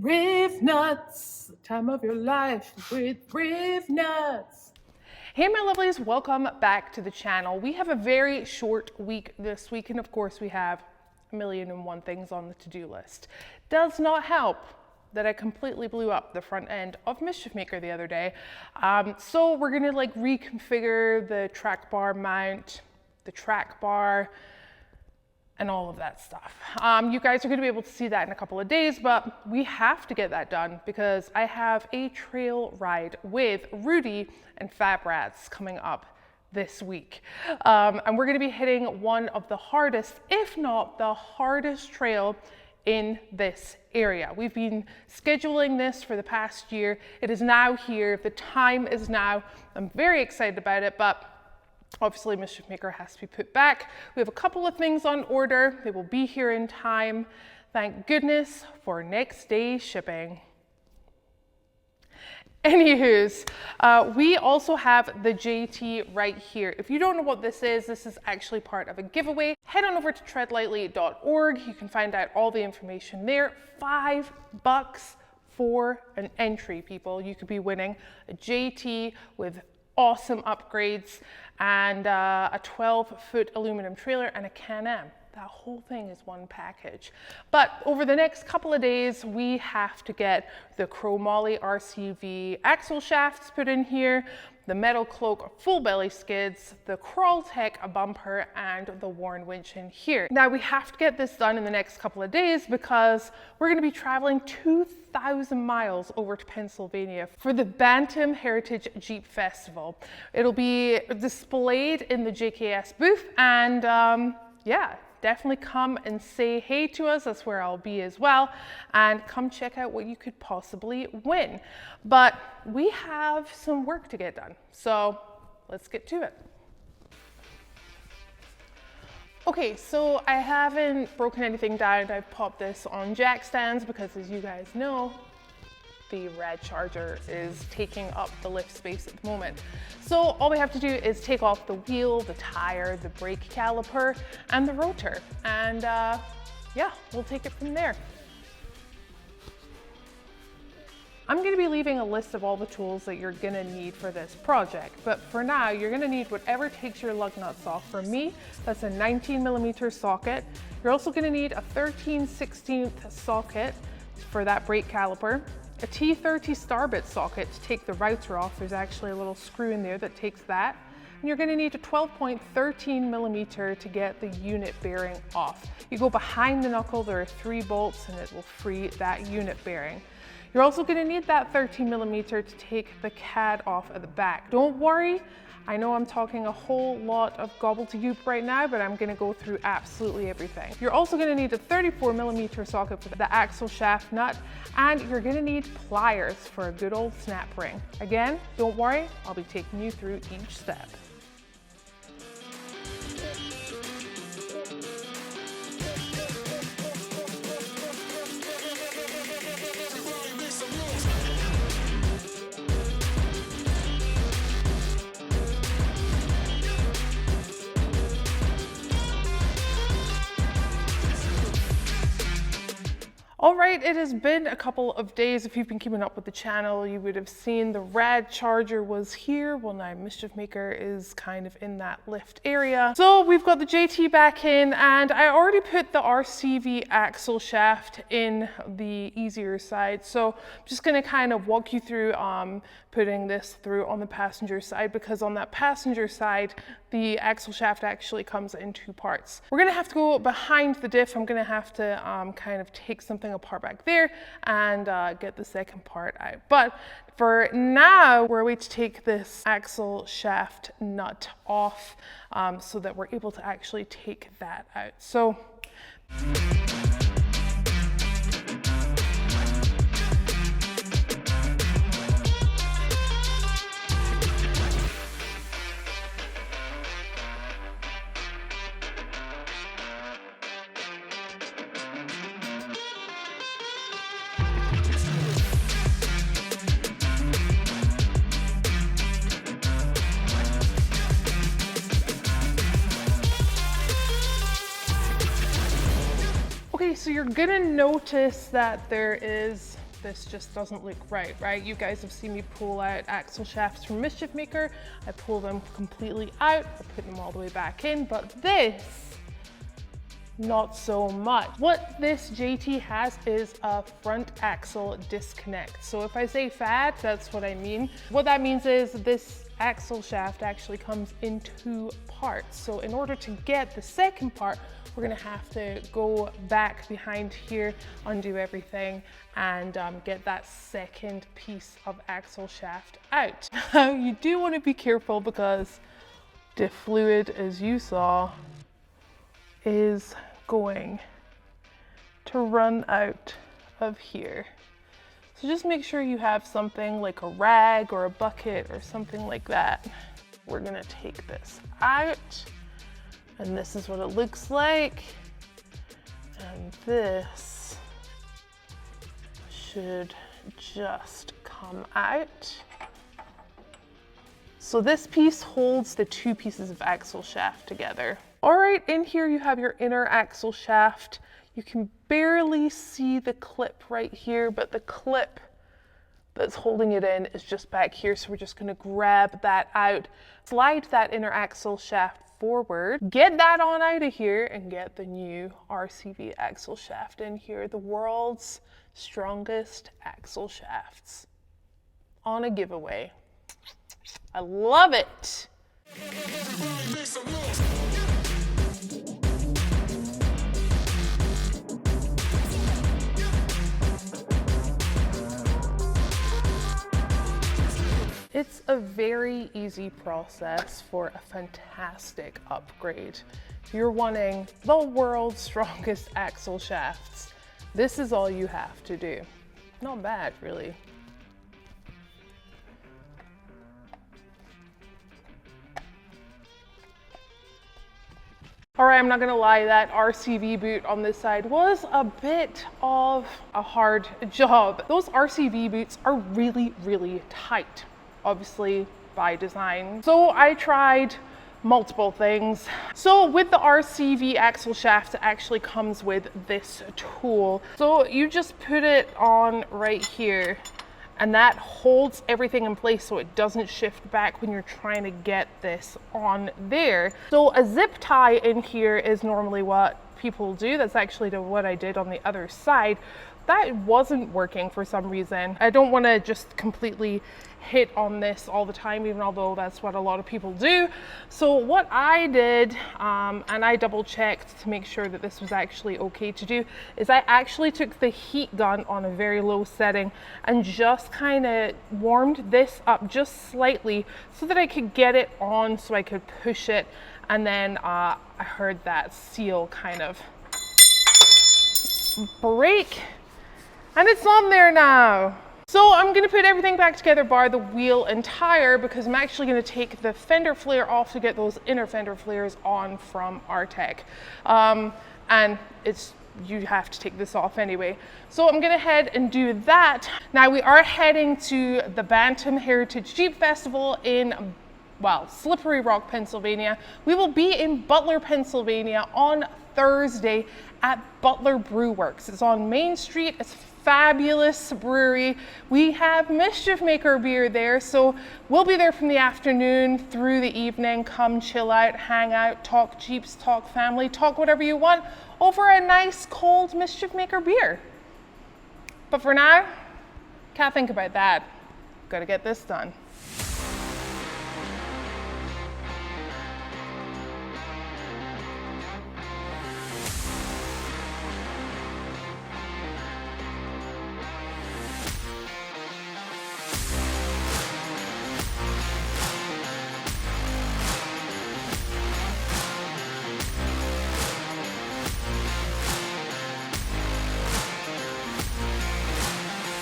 Riff nuts, the time of your life with riff nuts. Hey my lovelies, welcome back to the channel. We have a very short week this week, and of course we have a million and one things on the to-do list. Does not help that I completely blew up the front end of Mischief Maker the other day. So we're gonna reconfigure the track bar mount, the track bar, and all of that stuff. You guys are gonna be able to see that in a couple of days, but we have to get that done because I have a trail ride with Rudy and Fab Rats coming up this week. And we're gonna be hitting one of the hardest, if not the hardest trail in this area. We've been scheduling this for the past year. It is now here, the time is now. I'm very excited about it, but obviously Mischief Maker has to be put back. We have a couple of things on order. They will be here in time. Thank goodness for next day shipping. Anywho's, we also have the JT right here. If you don't know what this is actually part of a giveaway. Head on over to treadlightly.org. You can find out all the information there. $5 for an entry, people. You could be winning a JT with awesome upgrades and a 12-foot aluminum trailer and a Can-Am. That whole thing is one package. But over the next couple of days, we have to get the chromoly RCV axle shafts put in here, the metal cloak full belly skids, the Crawl Tech bumper, and the Warren winch in here. Now we have to get this done in the next couple of days because we're gonna be traveling 2,000 miles over to Pennsylvania for the Bantam Heritage Jeep Festival. It'll be displayed in the JKS booth, and yeah, definitely come and say hey to us. That's where I'll be as well. And come check out what you could possibly win. But we have some work to get done. So let's get to it. Okay, so I haven't broken anything down. I've popped this on jack stands because, as you guys know, the rad charger is taking up the lift space at the moment. So all we have to do is take off the wheel, the tire, the brake caliper, and the rotor. And yeah, we'll take it from there. I'm gonna be leaving a list of all the tools that you're gonna need for this project, but for now, you're gonna need whatever takes your lug nuts off. For me, that's a 19mm socket. You're also gonna need a 13/16 socket for that brake caliper, a T30 starbit socket to take the router off. There's actually a little screw in there that takes that. And you're gonna need a 12.13mm to get the unit bearing off. You go behind the knuckle, there are 3 bolts, and it will free that unit bearing. You're also gonna need that 13mm to take the CAD off at the back. Don't worry, I know I'm talking a whole lot of gobbledygook right now, but I'm gonna go through absolutely everything. You're also gonna need a 34mm socket for the axle shaft nut, and you're gonna need pliers for a good old snap ring. Again, don't worry, I'll be taking you through each step. All right, it has been a couple of days. If you've been keeping up with the channel, you would have seen the rad charger was here. Well, now Mischief Maker is kind of in that lift area. So we've got the JT back in, and I already put the RCV axle shaft in the easier side. So I'm just gonna kind of walk you through putting this through on the passenger side, because on that passenger side, the axle shaft actually comes in 2 parts. We're gonna have to go behind the diff. I'm gonna have to kind of take something apart back there and get the second part out. But for now, we're going to take this axle shaft nut off so that we're able to actually take that out. So so you're gonna notice that there is this just doesn't look right? You guys have seen me pull out axle shafts from Mischief Maker. I pull them completely out, I put them all the way back in, but this, not so much. What this JT has is a front axle disconnect. So if I say fat, that's what I mean. What that means is this axle shaft actually comes in two parts. So in order to get the second part, we're gonna have to go back behind here, undo everything, and get that second piece of axle shaft out. Now, you do wanna be careful because the fluid, as you saw, is going to run out of here. So just make sure you have something like a rag or a bucket or something like that. We're gonna take this out, and this is what it looks like. And this should just come out. So this piece holds the two pieces of axle shaft together. All right, in here you have your inner axle shaft. You can barely see the clip right here, but the clip that's holding it in is just back here. So we're just gonna grab that out, slide that inner axle shaft forward, get that on out of here, and get the new RCV axle shaft in here, the world's strongest axle shafts on a giveaway. I love it. It's a very easy process for a fantastic upgrade. If you're wanting the world's strongest axle shafts, this is all you have to do. Not bad, really. All right, I'm not gonna lie, that RCV boot on this side was a bit of a hard job. Those RCV boots are really, really tight, obviously by design. So I tried multiple things. So with the RCV axle shaft, it actually comes with this tool. So you just put it on right here, and that holds everything in place so it doesn't shift back when you're trying to get this on there. So a zip tie in here is normally what people do. That's actually what I did on the other side. That wasn't working for some reason. I don't want to just completely hit on this all the time, even although that's what a lot of people do. So what I did, and I double checked to make sure that this was actually okay to do, is I actually took the heat gun on a very low setting and just kind of warmed this up just slightly so that I could get it on so I could push it. And then I heard that seal kind of break, and it's on there now. So I'm gonna put everything back together bar the wheel and tire, because I'm actually gonna take the fender flare off to get those inner fender flares on from Artec. And you have to take this off anyway. So I'm gonna head and do that. Now we are heading to the Bantam Heritage Jeep Festival in, well, Slippery Rock, Pennsylvania. We will be in Butler, Pennsylvania on Thursday at Butler Brew Works. It's on Main Street. It's a fabulous brewery. We have Mischief Maker beer there, so we'll be there from the afternoon through the evening. Come chill out, hang out, talk Jeeps, talk family, talk whatever you want over a nice cold Mischief Maker beer. But for now, can't think about that. Gotta get this done.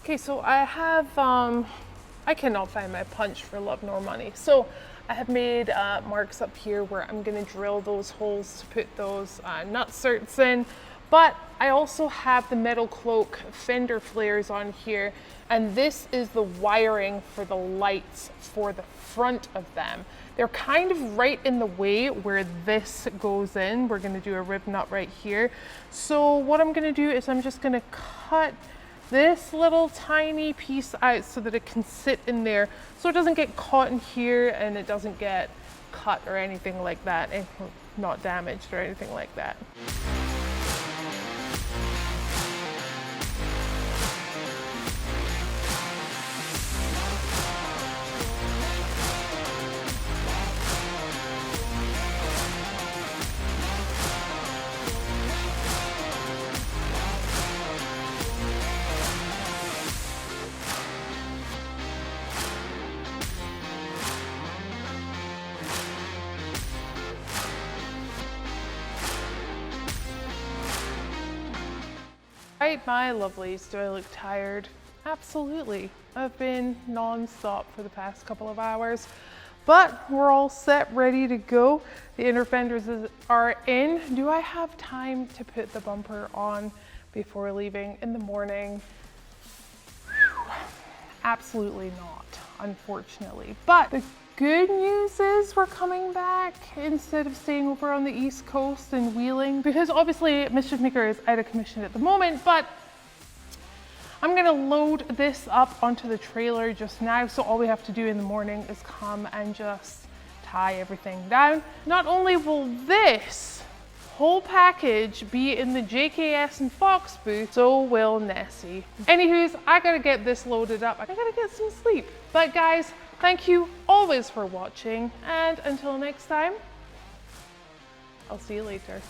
Okay, so I have, I cannot find my punch for love nor money. So I have made marks up here where I'm gonna drill those holes to put those nut certs in. But I also have the metal cloak fender flares on here, and this is the wiring for the lights for the front of them. They're kind of right in the way where this goes in. We're gonna do a rib nut right here. So what I'm gonna do is I'm just gonna cut this little tiny piece out so that it can sit in there so it doesn't get caught in here and it doesn't get cut or anything like that, and not damaged or anything like that. Right, my lovelies, do I look tired? Absolutely. I've been non-stop for the past couple of hours, but we're all set, ready to go. The inner fenders are in. Do I have time to put the bumper on before leaving in the morning? Whew. Absolutely not, unfortunately. But the good news is we're coming back instead of staying over on the East Coast and wheeling, because obviously Mischief Maker is out of commission at the moment, but I'm gonna load this up onto the trailer just now, so all we have to do in the morning is come and just tie everything down. Not only will this whole package be in the JKS and Fox booth, so will Nessie. Anywho's, I gotta get this loaded up. I gotta get some sleep. But guys, thank you always for watching, and until next time, I'll see you later.